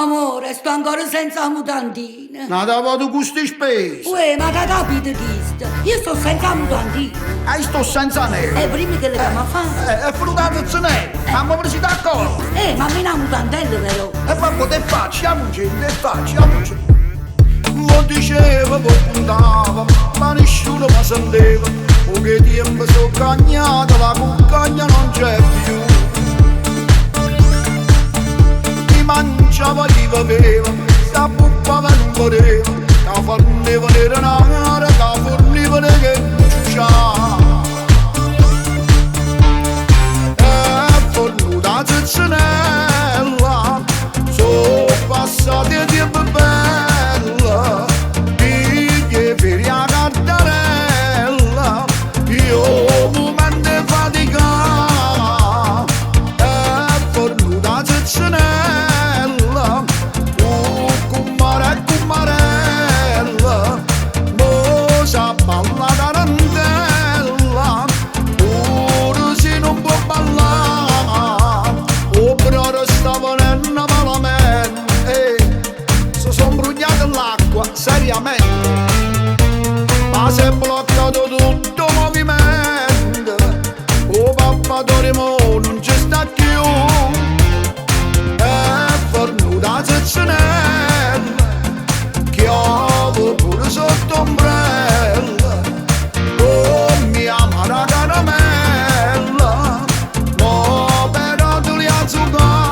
Amore, sto ancora senza mutandine. Non ti vado con queste spese. Uè, ma che capito questo? Io sto senza mutandine. E sto senza neve. E prima che le stiamo a fare? È fruttato neve. Abbiamo preso d'accordo. Ma mi una mutandella però. E vabbè, te facciamo gente, facciamo gente. Lo diceva, lo puntava, ma nessuno mi sentiva. Poche tempo sono cagnato, la cuccagna non c'è più. Mi mangiava, gli beveva, si abbuffava e non voleva. La forniva nera nera, la forniva che non ciucciava. E fornuta zizzinella, sono passati tempi bella, figlie feri a cardarella, io momento fatica. E fornuta zizzinella, cumarella, mo sa balla tarantella, pure se non può ballare, o però sta venendo malamente, si son brugnato l'acqua seriamente, ma si è bloccato tutto il movimento, o pappatore mo non ci sta più, è fornuta zizzinella, chiave pure sotto ombrella, oh mia amara caramella, mo però tu li azzucca.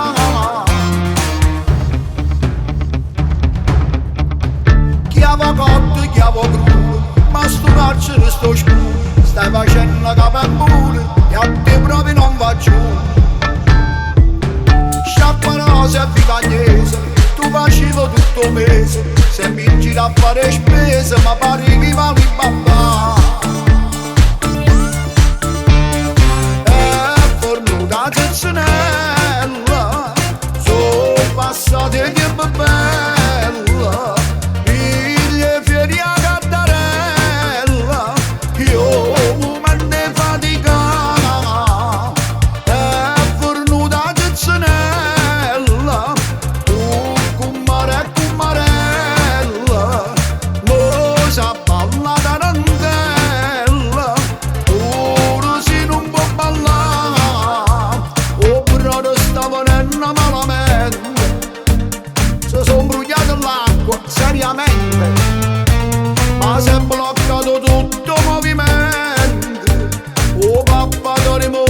Chiave cotto, chiave crudo, ma sto carcere sto scuro, stai facendo capambule e a te proprio non va giù. Sciacqua rosa e vivagnese, tu facevo tutto mese, se mi gira a fare spese, ma pare che va di babà. E fornuta zizzinella, sono passati tempi bella, figlie fieri a cardarella, io momento fatica. E fornuta zizzinella, cumarella, mo sa balla tarantella, pure se non può ballare, o però sta venendo malamente, si son brugliato l'acqua seriamente, ma si è bloccato tutto il movimento, o pappatore mo